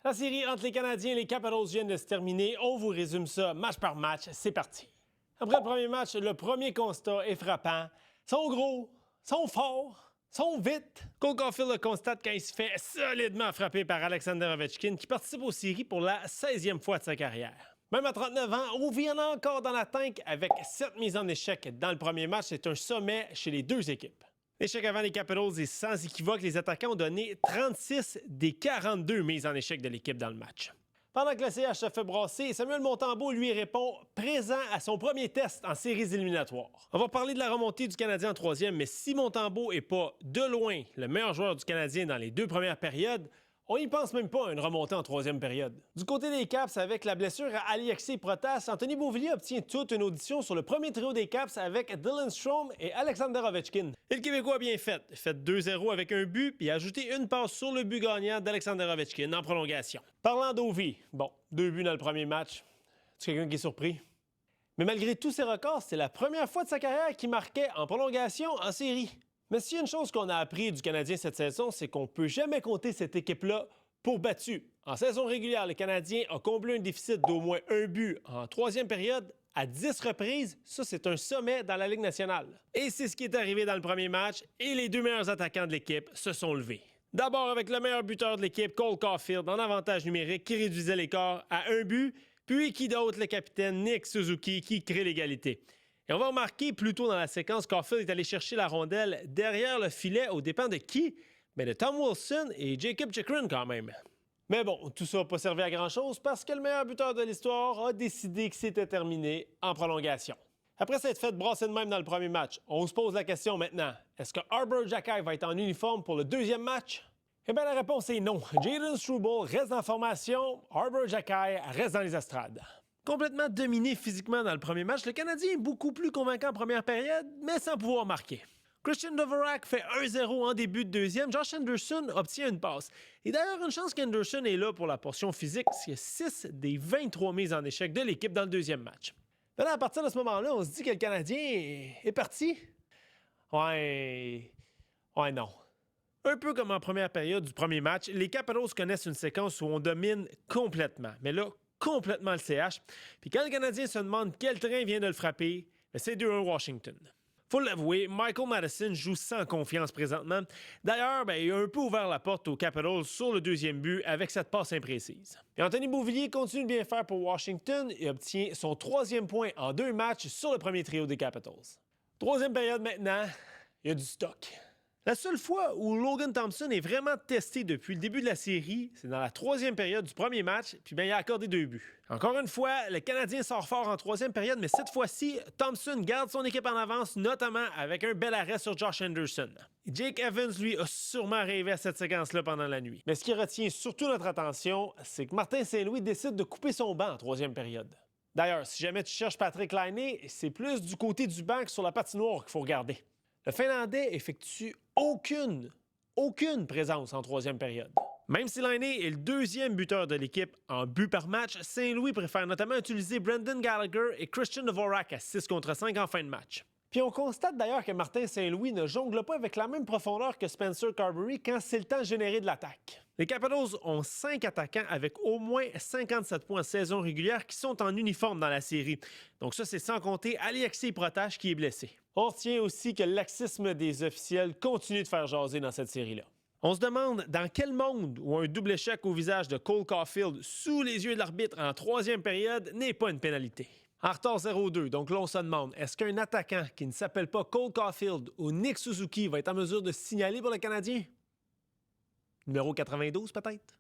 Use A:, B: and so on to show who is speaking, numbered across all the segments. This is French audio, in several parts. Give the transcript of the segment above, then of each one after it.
A: La série entre les Canadiens et les Capitals vient de se terminer. On vous résume ça match par match. C'est parti. Après le premier match, le premier constat est frappant. Ils sont gros, sont forts, sont vite. Cole Caulfield le constate quand il se fait solidement frapper par Alexander Ovechkin, qui participe aux séries pour la 16e fois de sa carrière. Même à 39 ans, on vient encore dans la tank avec 7 mises en échec dans le premier match. C'est un sommet chez les deux équipes. L'échec avant les Capitals est sans équivoque. Les attaquants ont donné 36 des 42 mises en échec de l'équipe dans le match. Pendant que le CH se fait brasser, Samuel Montembeault lui répond présent à son premier test en séries éliminatoires. On va parler de la remontée du Canadien en troisième, mais si Montembeault n'est pas de loin le meilleur joueur du Canadien dans les deux premières périodes, on n'y pense même pas à une remontée en troisième période. Du côté des Caps, avec la blessure à Alexis Protas, Anthony Beauvillier obtient toute une audition sur le premier trio des Caps avec Dylan Strome et Alexander Ovechkin. Et le Québécois a bien fait 2-0 avec un but, puis a ajouté une passe sur le but gagnant d'Alexander Ovechkin en prolongation. Parlant d'Ovi, bon, 2 buts dans le premier match. C'est quelqu'un qui est surpris? Mais malgré tous ses records, c'est la première fois de sa carrière qu'il marquait en prolongation en série. Mais s'il y a une chose qu'on a appris du Canadien cette saison, c'est qu'on ne peut jamais compter cette équipe-là pour battu. En saison régulière, le Canadien a comblé un déficit d'au moins un but en troisième période à 10 reprises. Ça, c'est un sommet dans la Ligue nationale. Et c'est ce qui est arrivé dans le premier match, et les deux meilleurs attaquants de l'équipe se sont levés. D'abord avec le meilleur buteur de l'équipe, Cole Caulfield, en avantage numérique qui réduisait l'écart à un but, puis qui d'autre, le capitaine Nick Suzuki, qui crée l'égalité. Et on va remarquer plus tôt dans la séquence, Caulfield est allé chercher la rondelle derrière le filet aux dépens de qui? Mais de Tom Wilson et Jacob Chychrun quand même. Mais bon, tout ça n'a pas servi à grand-chose parce que le meilleur buteur de l'histoire a décidé que c'était terminé en prolongation. Après s'être fait brasser de même dans le premier match, on se pose la question maintenant. Est-ce que Arber Xhekaj va être en uniforme pour le deuxième match? Eh bien, la réponse est non. Jayden Struble reste en formation, Arber Xhekaj reste dans les estrades. Complètement dominé physiquement dans le premier match, le Canadien est beaucoup plus convaincant en première période, mais sans pouvoir marquer. Christian Dvorak fait 1-0 en début de deuxième. Josh Anderson obtient une passe. Et d'ailleurs, une chance qu'Anderson est là pour la portion physique, parce qu'il y a 6 des 23 mises en échec de l'équipe dans le deuxième match. Mais là, à partir de ce moment-là, on se dit que le Canadien est parti. Ouais, non. Un peu comme en première période du premier match, les Capitals connaissent une séquence où on domine complètement. Mais là, complètement le CH. Puis quand le Canadien se demande quel train vient de le frapper, c'est 2-1 Washington. Faut l'avouer, Michael Madison joue sans confiance présentement. D'ailleurs, il a un peu ouvert la porte aux Capitals sur le deuxième but avec cette passe imprécise. Et Anthony Beauvillier continue de bien faire pour Washington et obtient son 3e point en 2 matchs sur le premier trio des Capitals. Troisième période maintenant, il y a du stock. La seule fois où Logan Thompson est vraiment testé depuis le début de la série, c'est dans la 3e période du premier match, puis il a accordé 2 buts. Encore une fois, le Canadien sort fort en 3e période, mais cette fois-ci, Thompson garde son équipe en avance, notamment avec un bel arrêt sur Josh Anderson. Et Jake Evans, lui, a sûrement rêvé à cette séquence-là pendant la nuit. Mais ce qui retient surtout notre attention, c'est que Martin Saint-Louis décide de couper son banc en 3e période. D'ailleurs, si jamais tu cherches Patrik Laine, c'est plus du côté du banc que sur la patinoire qu'il faut regarder. Le Finlandais effectue aucune présence en 3e période. Même si Laine est le 2e buteur de l'équipe en but par match, Saint-Louis préfère notamment utiliser Brendan Gallagher et Christian Dvorak à 6 contre 5 en fin de match. Puis on constate d'ailleurs que Martin Saint-Louis ne jongle pas avec la même profondeur que Spencer Carbery quand c'est le temps de générer de l'attaque. Les Capitals ont 5 attaquants avec au moins 57 points en saison régulière qui sont en uniforme dans la série. Donc ça, c'est sans compter Alexis Protas qui est blessé. On retient aussi que le laxisme des officiels continue de faire jaser dans cette série-là. On se demande dans quel monde où un double échec au visage de Cole Caulfield sous les yeux de l'arbitre en 3e période n'est pas une pénalité. En retard 0-2, donc là on se demande, est-ce qu'un attaquant qui ne s'appelle pas Cole Caulfield ou Nick Suzuki va être en mesure de signaler pour le Canadien? Numéro 92 peut-être?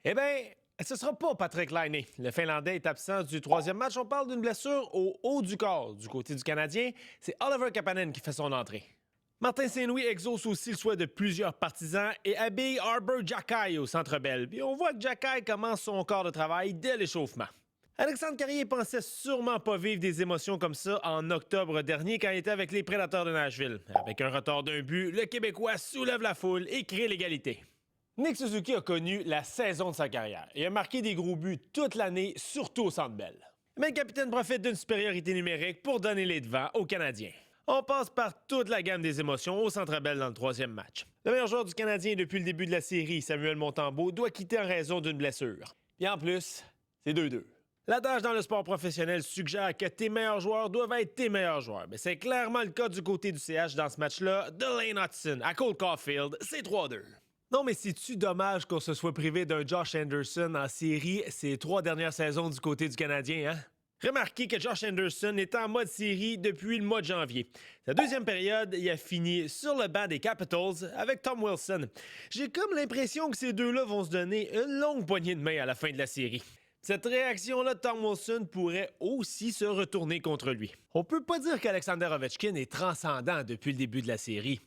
A: Eh bien, ce ne sera pas Patrik Laine. Le Finlandais est absent du 3e match. On parle d'une blessure au haut du corps. Du côté du Canadien, c'est Oliver Kapanen qui fait son entrée. Martin Saint-Louis exauce aussi le souhait de plusieurs partisans et habille Arber Xhekaj au Centre Bell. Puis on voit que Xhekaj commence son corps de travail dès l'échauffement. Alexandre Carrier pensait sûrement pas vivre des émotions comme ça en octobre dernier quand il était avec les Prédateurs de Nashville. Avec un retard d'un but, le Québécois soulève la foule et crée l'égalité. Nick Suzuki a connu la saison de sa carrière et a marqué des gros buts toute l'année, surtout au Centre Bell. Mais le capitaine profite d'une supériorité numérique pour donner les devants aux Canadiens. On passe par toute la gamme des émotions au Centre Bell dans le troisième match. Le meilleur joueur du Canadien depuis le début de la série, Samuel Montembeault, doit quitter en raison d'une blessure. Et en plus, c'est 2-2. L'adage dans le sport professionnel suggère que tes meilleurs joueurs doivent être tes meilleurs joueurs. Mais c'est clairement le cas du côté du CH dans ce match-là. De Lane Hudson à Cole Caulfield, c'est 3-2. Non, mais c'est-tu dommage qu'on se soit privé d'un Josh Anderson en série ces 3 dernières saisons du côté du Canadien, hein? Remarquez que Josh Anderson est en mode série depuis le mois de janvier. Sa deuxième période, il a fini sur le banc des Capitals avec Tom Wilson. J'ai comme l'impression que ces deux-là vont se donner une longue poignée de main à la fin de la série. Cette réaction-là de Tom Wilson pourrait aussi se retourner contre lui. On peut pas dire qu'Alexander Ovechkin est transcendant depuis le début de la série.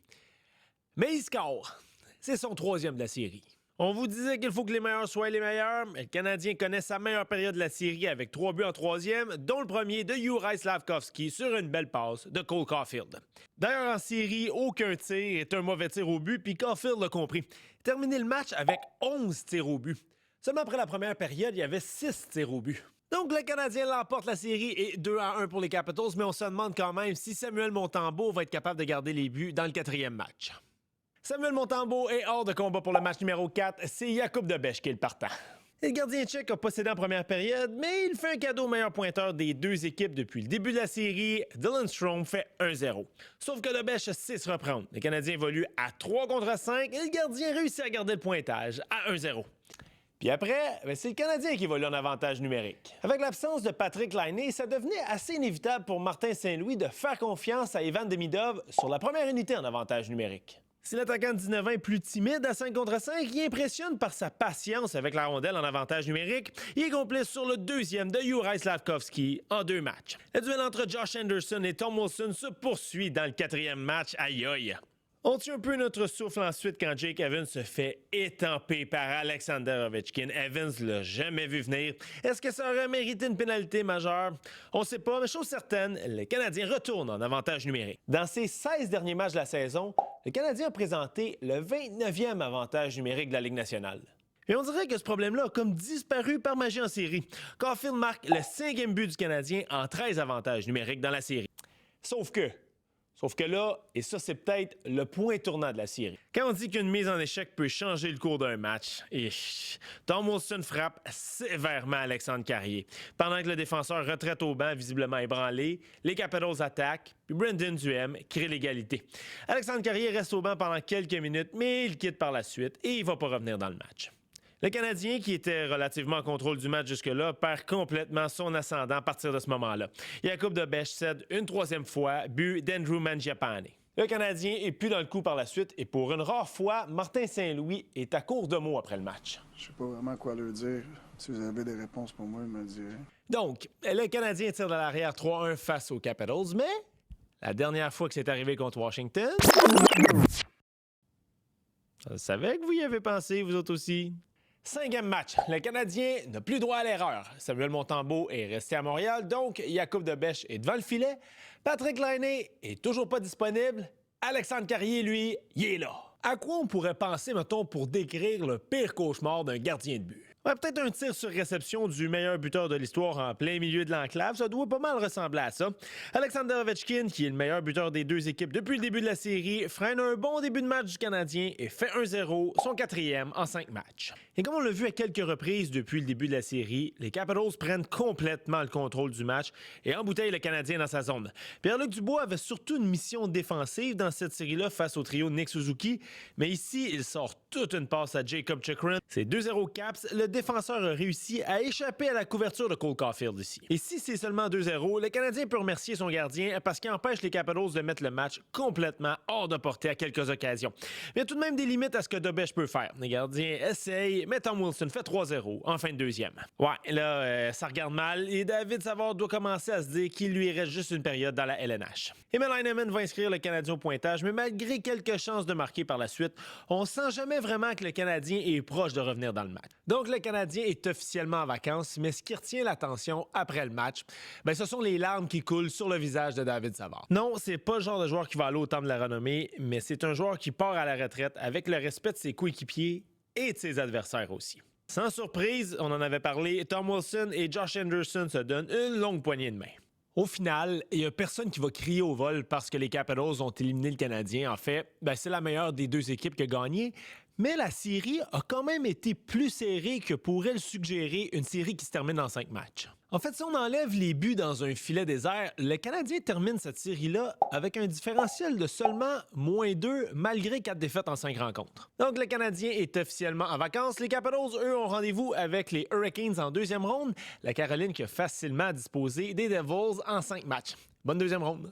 A: Mais il score. C'est son 3e de la série. On vous disait qu'il faut que les meilleurs soient les meilleurs. Le Canadien connaît sa meilleure période de la série avec 3 buts en 3e, dont le premier de Juraj Slafkovský sur une belle passe de Cole Caulfield. D'ailleurs, en série, aucun tir est un mauvais tir au but, puis Caulfield l'a compris. Terminé le match avec 11 tirs au but. Seulement après la première période, il y avait 6 tirs au but. Donc, le Canadien l'emporte la série et 2-1 pour les Capitals, mais on se demande quand même si Samuel Montembeault va être capable de garder les buts dans le 4e match. Samuel Montembeault est hors de combat pour le match numéro 4. C'est Jakub Dobeš qui est le partant. Le gardien tchèque a possédé en première période, mais il fait un cadeau au meilleur pointeur des deux équipes depuis le début de la série. Dylan Strome fait 1-0. Sauf que Dobeš sait se reprendre. Le Canadien évolue à 3 contre 5 et le gardien réussit à garder le pointage à 1-0. Puis après, c'est le Canadien qui évolue en avantage numérique. Avec l'absence de Patrik Laine, ça devenait assez inévitable pour Martin Saint-Louis de faire confiance à Ivan Demidov sur la première unité en avantage numérique. Si l'attaquant de 19 ans est plus timide à 5 contre 5, il impressionne par sa patience avec la rondelle en avantage numérique. Il est complice sur le 2e de Juraj Slafkovský en 2 matchs. Le duel entre Josh Anderson et Tom Wilson se poursuit dans le 4e match. Aïe aïe! On tient un peu notre souffle ensuite quand Jake Evans se fait étamper par Alexander Ovechkin. Evans l'a jamais vu venir. Est-ce que ça aurait mérité une pénalité majeure? On ne sait pas, mais chose certaine, le Canadien retourne en avantage numérique. Dans ses 16 derniers matchs de la saison, le Canadien a présenté le 29e avantage numérique de la Ligue nationale. Et on dirait que ce problème-là a comme disparu par magie en série. Caulfield marque le 5e but du Canadien en 13 avantages numériques dans la série. Sauf que là, et ça c'est peut-être le point tournant de la série, quand on dit qu'une mise en échec peut changer le cours d'un match, Tom Wilson frappe sévèrement Alexandre Carrier. Pendant que le défenseur retraite au banc visiblement ébranlé, les Capitals attaquent, puis Brendan Duhem crée l'égalité. Alexandre Carrier reste au banc pendant quelques minutes, mais il quitte par la suite et il va pas revenir dans le match. Le Canadien, qui était relativement en contrôle du match jusque-là, perd complètement son ascendant à partir de ce moment-là. Jakub Dobeš cède une 3e fois, but d'Andrew Mangiapane. Le Canadien est plus dans le coup par la suite et pour une rare fois, Martin Saint-Louis est à court de mots après le match.
B: Je sais pas vraiment quoi leur dire. Si vous avez des réponses pour moi, me le direz.
A: Donc, le Canadien tire de l'arrière 3-1 face aux Capitals, mais la dernière fois que c'est arrivé contre Washington... Je savais que vous y avez pensé, vous autres aussi. 5e match. Le Canadien n'a plus droit à l'erreur. Samuel Montembeault est resté à Montréal, donc Jakub Dobeš est devant le filet. Patrik Laine est toujours pas disponible. Alexandre Carrier, lui, il est là. À quoi on pourrait penser, mettons, pour décrire le pire cauchemar d'un gardien de but? Ouais, peut-être un tir sur réception du meilleur buteur de l'histoire en plein milieu de l'enclave, ça doit pas mal ressembler à ça. Alexander Ovechkin, qui est le meilleur buteur des deux équipes depuis le début de la série, freine un bon début de match du Canadien et fait 1-0, son 4e en 5 matchs. Et comme on l'a vu à quelques reprises depuis le début de la série, les Capitals prennent complètement le contrôle du match et embouteillent le Canadien dans sa zone. Pierre-Luc Dubois avait surtout une mission défensive dans cette série-là face au trio de Nick Suzuki, mais ici, il sort toute une passe à Jacob Chychrun. C'est 2-0 Caps, le défenseur a réussi à échapper à la couverture de Cole Caulfield ici. Et si c'est seulement 2-0, le Canadien peut remercier son gardien parce qu'il empêche les Capitals de mettre le match complètement hors de portée à quelques occasions. Mais il y a tout de même des limites à ce que Dobeš peut faire. Les gardiens essayent, mais Tom Wilson fait 3-0 en fin de 2e. Ouais, là, ça regarde mal et David Savard doit commencer à se dire qu'il lui reste juste une période dans la LNH. Emil Heineman va inscrire le Canadien au pointage, mais malgré quelques chances de marquer par la suite, on sent jamais vraiment que le Canadien est proche de revenir dans le match. Donc le Canadien est officiellement en vacances, mais ce qui retient l'attention après le match, ce sont les larmes qui coulent sur le visage de David Savard. Non, c'est pas le genre de joueur qui va aller au temple de la renommée, mais c'est un joueur qui part à la retraite avec le respect de ses coéquipiers et de ses adversaires aussi. Sans surprise, on en avait parlé, Tom Wilson et Josh Anderson se donnent une longue poignée de main. Au final, il n'y a personne qui va crier au vol parce que les Capitals ont éliminé le Canadien. En fait, c'est la meilleure des deux équipes qui a gagné. Mais la série a quand même été plus serrée que pourrait le suggérer une série qui se termine en 5 matchs. En fait, si on enlève les buts dans un filet désert, le Canadien termine cette série-là avec un différentiel de seulement -2 malgré 4 défaites en 5 rencontres. Donc le Canadien est officiellement en vacances. Les Capitals, eux, ont rendez-vous avec les Hurricanes en deuxième ronde. La Caroline qui a facilement disposé des Devils en 5 matchs. Bonne deuxième ronde.